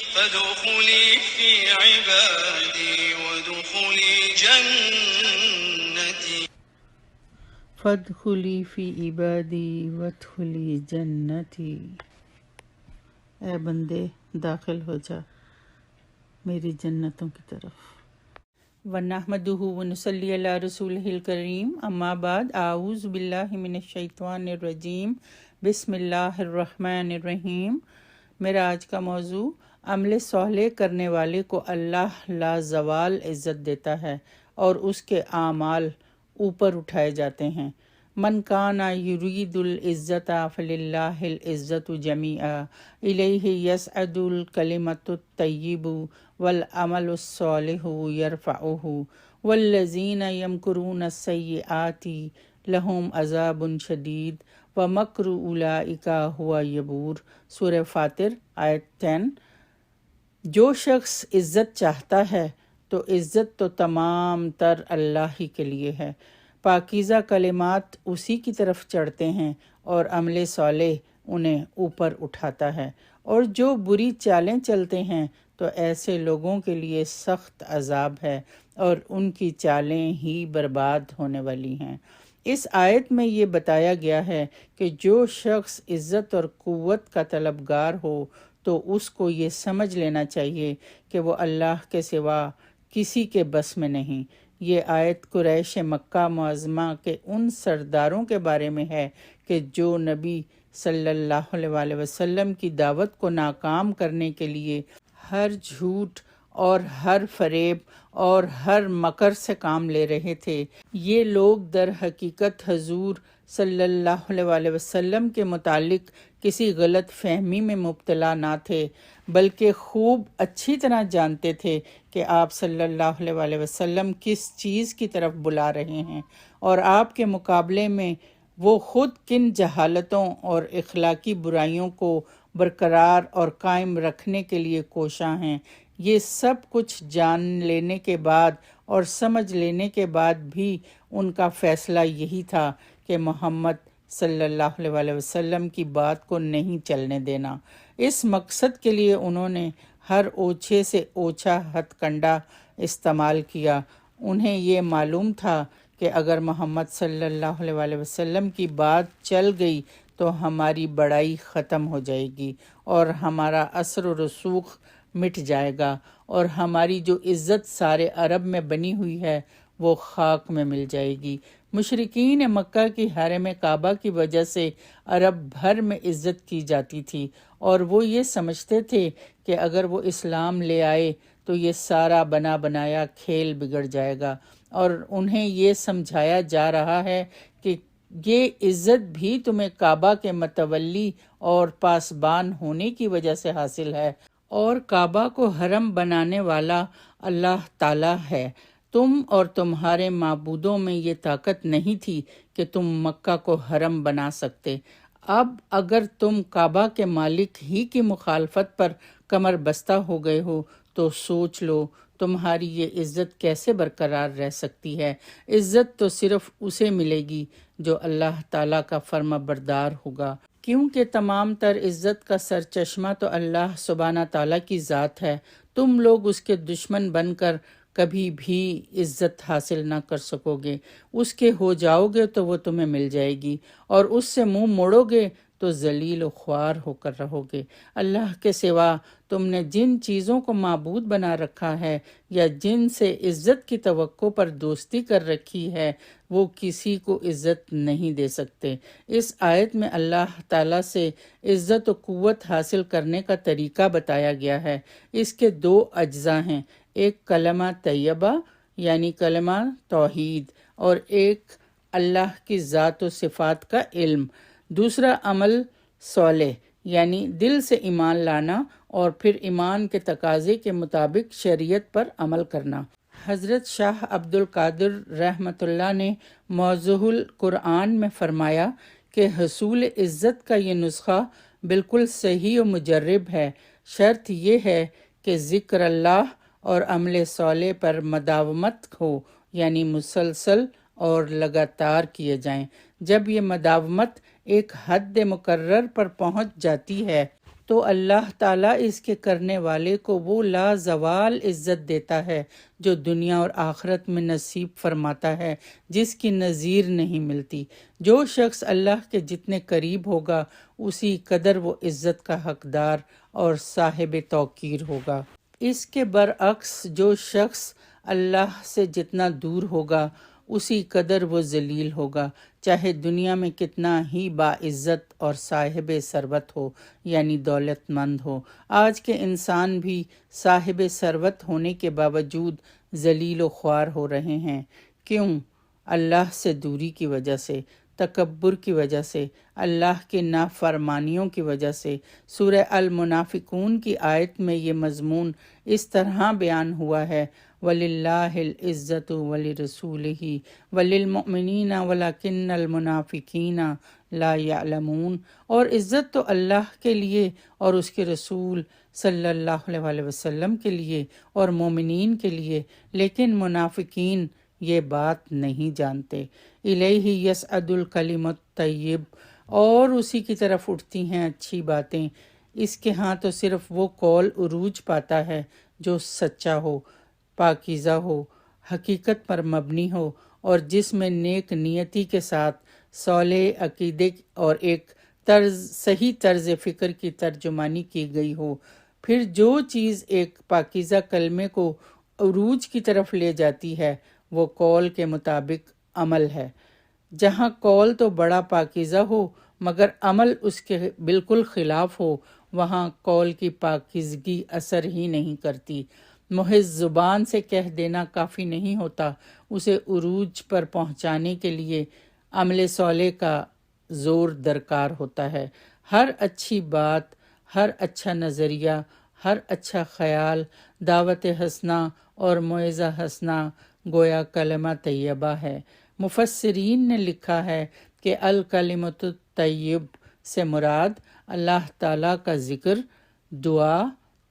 فادخلی فی عبادی وادخلی جنتی۔ فادخلی فی عبادی وادخلی جنتی، اے بندے داخل ہو جا میری جنتوں کی طرف۔ وَنَحْمَدُهُ وَنُصَلِّي عَلَىٰ رَسُولِهِ الْكَرِيمِ اما بعد، اعوذ باللہ من الشیطان الرجیم، بسم اللہ الرحمن الرحیم۔ میرا آج کا موضوع، عمل صالح کرنے والے کو اللہ لازوال عزت دیتا ہے اور اس کے اعمال اوپر اٹھائے جاتے ہیں۔ من کان یرید العزت فللہ العزت جمیعا الیہ یصعد الکلمۃ الطیب والعمل الصالح یرفعہ والذین یمکرون السیئات لہم عذاب شدید ومکر اولئک ھو یبور۔ سورہ فاطر آیت 10۔ جو شخص عزت چاہتا ہے تو عزت تو تمام تر اللہ ہی کے لیے ہے۔ پاکیزہ کلمات اسی کی طرف چڑھتے ہیں اور عمل صالح انہیں اوپر اٹھاتا ہے، اور جو بری چالیں چلتے ہیں تو ایسے لوگوں کے لیے سخت عذاب ہے اور ان کی چالیں ہی برباد ہونے والی ہیں۔ اس آیت میں یہ بتایا گیا ہے کہ جو شخص عزت اور قوت کا طلبگار ہو تو اس کو یہ سمجھ لینا چاہیے کہ وہ اللہ کے سوا کسی کے بس میں نہیں۔ یہ آیت قریش مکہ معظمہ کے ان سرداروں کے بارے میں ہے کہ جو نبی صلی اللہ علیہ وسلم کی دعوت کو ناکام کرنے کے لیے ہر جھوٹ اور ہر فریب اور ہر مکر سے کام لے رہے تھے۔ یہ لوگ در حقیقت حضور صلی اللہ علیہ وسلم کے متعلق کسی غلط فہمی میں مبتلا نہ تھے، بلکہ خوب اچھی طرح جانتے تھے کہ آپ صلی اللہ علیہ وسلم کس چیز کی طرف بلا رہے ہیں، اور آپ کے مقابلے میں وہ خود کن جہالتوں اور اخلاقی برائیوں کو برقرار اور قائم رکھنے کے لیے کوشاں ہیں۔ یہ سب کچھ جان لینے کے بعد اور سمجھ لینے کے بعد بھی ان کا فیصلہ یہی تھا کہ محمد صلی اللہ علیہ وسلم کی بات کو نہیں چلنے دینا۔ اس مقصد کے لیے انہوں نے ہر اوچھے سے اوچھا ہتھ کنڈا استعمال کیا۔ انہیں یہ معلوم تھا کہ اگر محمد صلی اللہ علیہ وسلم کی بات چل گئی تو ہماری بڑائی ختم ہو جائے گی اور ہمارا اثر و رسوخ مٹ جائے گا، اور ہماری جو عزت سارے عرب میں بنی ہوئی ہے وہ خاک میں مل جائے گی۔ مشرکین مکہ کی حرم کعبہ کی وجہ سے عرب بھر میں عزت کی جاتی تھی، اور وہ یہ سمجھتے تھے کہ اگر وہ اسلام لے آئے تو یہ سارا بنا بنایا کھیل بگڑ جائے گا، اور انہیں یہ سمجھایا جا رہا ہے کہ یہ عزت بھی تمہیں کعبہ کے متولی اور پاسبان ہونے کی وجہ سے حاصل ہے، اور کعبہ کو حرم بنانے والا اللہ تعالیٰ ہے۔ تم اور تمہارے معبودوں میں یہ طاقت نہیں تھی کہ تم مکہ کو حرم بنا سکتے۔ اب اگر تم کعبہ کے مالک ہی کی مخالفت پر کمر بستہ ہو گئے ہو تو سوچ لو تمہاری یہ عزت کیسے برقرار رہ سکتی ہے۔ عزت تو صرف اسے ملے گی جو اللہ تعالیٰ کا فرما بردار ہوگا، کیونکہ تمام تر عزت کا سرچشمہ تو اللہ سبحانہ تعالیٰ کی ذات ہے۔ تم لوگ اس کے دشمن بن کر کبھی بھی عزت حاصل نہ کر سکو گے۔ اس کے ہو جاؤ گے تو وہ تمہیں مل جائے گی، اور اس سے منہ موڑو گے تو ذلیل و خوار ہو کر رہو گے۔ اللہ کے سوا تم نے جن چیزوں کو معبود بنا رکھا ہے یا جن سے عزت کی توقع پر دوستی کر رکھی ہے، وہ کسی کو عزت نہیں دے سکتے۔ اس آیت میں اللہ تعالیٰ سے عزت و قوت حاصل کرنے کا طریقہ بتایا گیا ہے۔ اس کے دو اجزاء ہیں، ایک کلمہ طیبہ یعنی کلمہ توحید، اور ایک اللہ کی ذات و صفات کا علم۔ دوسرا عمل صالح یعنی دل سے ایمان لانا اور پھر ایمان کے تقاضے کے مطابق شریعت پر عمل کرنا۔ حضرت شاہ عبد القادر رحمۃ اللہ نے موضوع القرآن میں فرمایا کہ حصول عزت کا یہ نسخہ بالکل صحیح و مجرب ہے، شرط یہ ہے کہ ذکر اللہ اور عمل صالح پر مداومت ہو، یعنی مسلسل اور لگاتار کیے جائیں۔ جب یہ مداومت ایک حد مقرر پر پہنچ جاتی ہے تو اللہ تعالیٰ اس کے کرنے والے کو وہ لازوال عزت دیتا ہے جو دنیا اور آخرت میں نصیب فرماتا ہے، جس کی نظیر نہیں ملتی۔ جو شخص اللہ کے جتنے قریب ہوگا اسی قدر وہ عزت کا حقدار اور صاحب توقیر ہوگا۔ اس کے برعکس جو شخص اللہ سے جتنا دور ہوگا اسی قدر وہ ذلیل ہوگا، چاہے دنیا میں کتنا ہی باعزت اور صاحب ثروت ہو، یعنی دولت مند ہو۔ آج کے انسان بھی صاحب ثروت ہونے کے باوجود ذلیل و خوار ہو رہے ہیں۔ کیوں؟ اللہ سے دوری کی وجہ سے، تکبر کی وجہ سے، اللہ کی نافرمانیوں کی وجہ سے۔ سورہ المنافقون کی آیت میں یہ مضمون اس طرح بیان ہوا ہے، وَلِلَّهِ الْعِزَّةُ وَلِرَسُولِهِ وَلِلْمُؤْمِنِينَ وَلَكِنَّ الْمُنَافِقِينَ لَا يَعْلَمُونَ۔ اور عزت تو اللہ کے لیے اور اس کے رسول صلی اللہ علیہ وسلم کے لیے اور مومنین کے لیے، لیکن منافقین یہ بات نہیں جانتے۔ الیہ یصعد الکلم الطیب، اور اسی کی طرف اٹھتی ہیں اچھی باتیں۔ اس کے ہاں تو صرف وہ قول عروج پاتا ہے جو سچا ہو، پاکیزہ ہو، حقیقت پر مبنی ہو، اور جس میں نیک نیتی کے ساتھ صالح عقیدے اور ایک صحیح طرز فکر کی ترجمانی کی گئی ہو۔ پھر جو چیز ایک پاکیزہ کلمے کو عروج کی طرف لے جاتی ہے وہ قول کے مطابق عمل ہے۔ جہاں قول تو بڑا پاکیزہ ہو مگر عمل اس کے بالکل خلاف ہو، وہاں قول کی پاکیزگی اثر ہی نہیں کرتی۔ محض زبان سے کہہ دینا کافی نہیں ہوتا، اسے عروج پر پہنچانے کے لیے عمل صالح کا زور درکار ہوتا ہے۔ ہر اچھی بات، ہر اچھا نظریہ، ہر اچھا خیال، دعوت حسنہ اور موعظہ حسنہ گویا کلمہ طیبہ ہے۔ مفسرین نے لکھا ہے کہ الکلمۃ الطیب سے مراد اللہ تعالیٰ کا ذکر، دعا،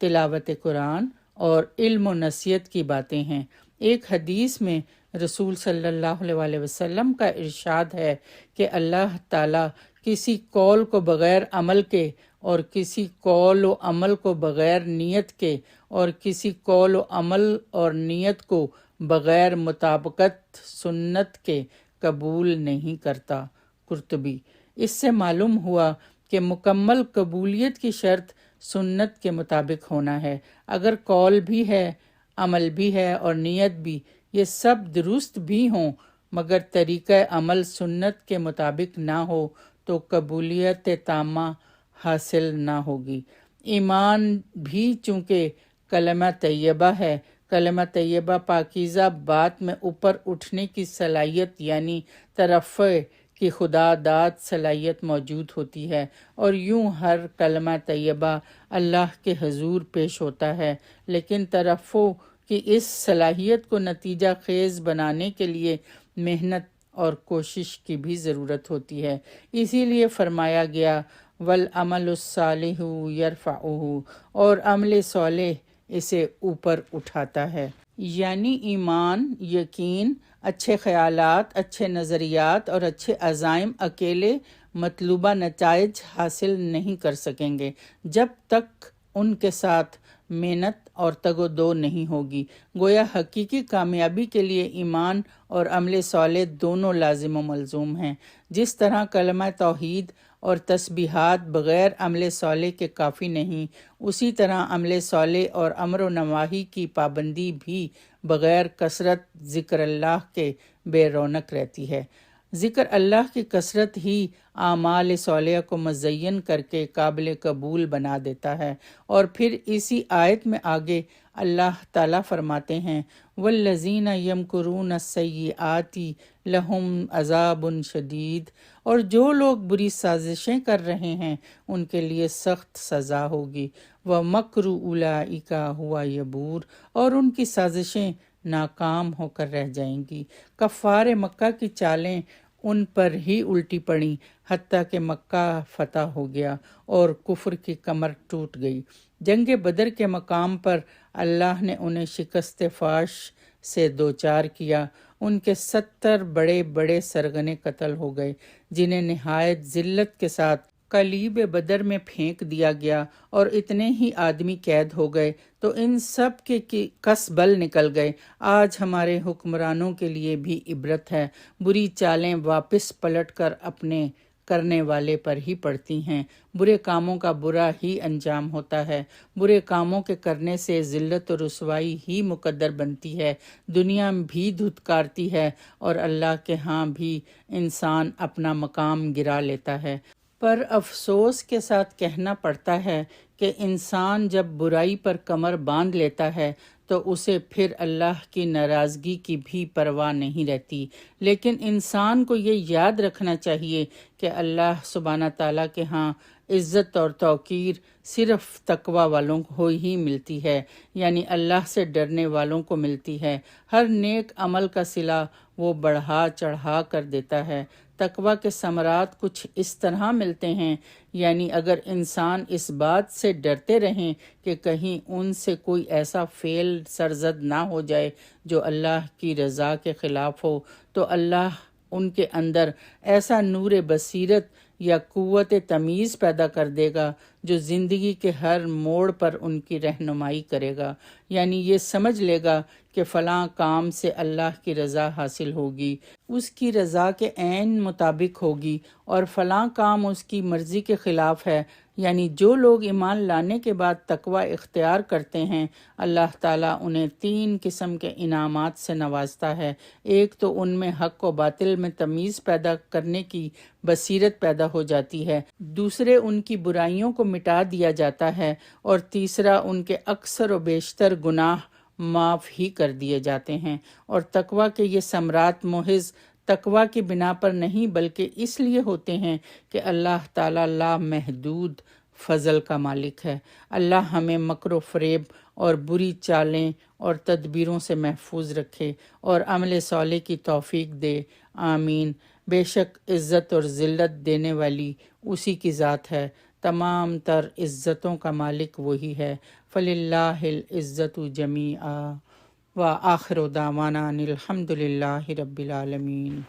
تلاوت قرآن اور علم و نصیحت کی باتیں ہیں۔ ایک حدیث میں رسول صلی اللہ علیہ وسلم کا ارشاد ہے کہ اللہ تعالیٰ کسی قول کو بغیر عمل کے اور کسی قول و عمل کو بغیر نیت کے اور کسی قول و عمل اور نیت کو بغیر مطابقت سنت کے قبول نہیں کرتا۔ قرطبی۔ اس سے معلوم ہوا کہ مکمل قبولیت کی شرط سنت کے مطابق ہونا ہے۔ اگر قول بھی ہے، عمل بھی ہے اور نیت بھی، یہ سب درست بھی ہوں مگر طریقہ عمل سنت کے مطابق نہ ہو تو قبولیت تامہ حاصل نہ ہوگی۔ ایمان بھی چونکہ کلمہ طیبہ ہے، کلمہ طیبہ پاکیزہ بات میں اوپر اٹھنے کی صلاحیت یعنی ترفع کی خدا داد صلاحیت موجود ہوتی ہے، اور یوں ہر کلمہ طیبہ اللہ کے حضور پیش ہوتا ہے، لیکن ترفع کی اس صلاحیت کو نتیجہ خیز بنانے کے لیے محنت اور کوشش کی بھی ضرورت ہوتی ہے۔ اسی لیے فرمایا گیا والعمل الصالح یرفعہ، اور عمل صالح اسے اوپر اٹھاتا ہے۔ یعنی ایمان، یقین، اچھے خیالات، اچھے نظریات اور اچھے عزائم اکیلے مطلوبہ نتائج حاصل نہیں کر سکیں گے جب تک ان کے ساتھ محنت اور تگ و دو نہیں ہوگی۔ گویا حقیقی کامیابی کے لیے ایمان اور عمل صالح دونوں لازم و ملزوم ہیں۔ جس طرح کلمہ توحید اور تسبیحات بغیر عمل صالح کے کافی نہیں، اسی طرح عمل صالح اور امر و نواہی کی پابندی بھی بغیر کثرت ذکر اللہ کے بے رونق رہتی ہے۔ ذکر اللہ کی کثرت ہی اعمال صالحہ کو مزین کر کے قابل قبول بنا دیتا ہے۔ اور پھر اسی آیت میں آگے اللہ تعالیٰ فرماتے ہیں والذین یمکرون السیئات لہم عذاب شدید، اور جو لوگ بری سازشیں کر رہے ہیں ان کے لیے سخت سزا ہوگی۔ ومکر اولئک ھو یبور، اور ان کی سازشیں ناکام ہو کر رہ جائیں گی۔ کفار مکہ کی چالیں ان پر ہی الٹی پڑیں حتیٰ کہ مکہ فتح ہو گیا اور کفر کی کمر ٹوٹ گئی۔ جنگ بدر کے مقام پر اللہ نے انہیں شکست فاش سے دوچار کیا۔ ان کے 70 بڑے بڑے سرغنے قتل ہو گئے جنہیں نہایت ذلت کے ساتھ قلیب بدر میں پھینک دیا گیا اور اتنے ہی آدمی قید ہو گئے تو ان سب کے کس بل نکل گئے۔ آج ہمارے حکمرانوں کے لیے بھی عبرت ہے، بری چالیں واپس پلٹ کر اپنے کرنے والے پر ہی پڑتی ہیں۔ برے کاموں کا برا ہی انجام ہوتا ہے، برے کاموں کے کرنے سے ذلت و رسوائی ہی مقدر بنتی ہے، دنیا بھی دھتکارتی ہے اور اللہ کے ہاں بھی انسان اپنا مقام گرا لیتا ہے۔ پر افسوس کے ساتھ کہنا پڑتا ہے کہ انسان جب برائی پر کمر باندھ لیتا ہے تو اسے پھر اللہ کی ناراضگی کی بھی پرواہ نہیں رہتی۔ لیکن انسان کو یہ یاد رکھنا چاہیے کہ اللہ سبحانہ تعالیٰ کے ہاں عزت اور توقیر صرف تقوی والوں کو ہی ملتی ہے، یعنی اللہ سے ڈرنے والوں کو ملتی ہے۔ ہر نیک عمل کا صلہ وہ بڑھا چڑھا کر دیتا ہے۔ تقوی کے ثمرات کچھ اس طرح ملتے ہیں، یعنی اگر انسان اس بات سے ڈرتے رہیں کہ کہیں ان سے کوئی ایسا فعل سرزد نہ ہو جائے جو اللہ کی رضا کے خلاف ہو، تو اللہ ان کے اندر ایسا نور بصیرت یا قوت تمیز پیدا کر دے گا جو زندگی کے ہر موڑ پر ان کی رہنمائی کرے گا، یعنی یہ سمجھ لے گا کہ فلاں کام سے اللہ کی رضا حاصل ہوگی، اس کی رضا کے عین مطابق ہوگی، اور فلاں کام اس کی مرضی کے خلاف ہے۔ یعنی جو لوگ ایمان لانے کے بعد تقوی اختیار کرتے ہیں، اللہ تعالیٰ انہیں 3 قسم کے انعامات سے نوازتا ہے۔ ایک تو ان میں حق و باطل میں تمیز پیدا کرنے کی بصیرت پیدا ہو جاتی ہے، دوسرے ان کی برائیوں کو مٹا دیا جاتا ہے، اور تیسرا ان کے اکثر و بیشتر گناہ معاف ہی کر دیے جاتے ہیں۔ اور تقوی کے یہ ثمرات محض تقوی کی بنا پر نہیں بلکہ اس لیے ہوتے ہیں کہ اللہ تعالیٰ لامحدود فضل کا مالک ہے۔ اللہ ہمیں مکر و فریب اور بری چالیں اور تدبیروں سے محفوظ رکھے اور عمل صالح کی توفیق دے، آمین۔ بے شک عزت اور ذلت دینے والی اسی کی ذات ہے، تمام تر عزتوں کا مالک وہی ہے۔ فللہ العزت جمیعا وآخر دعوانا ان الحمد للہ رب العالمین۔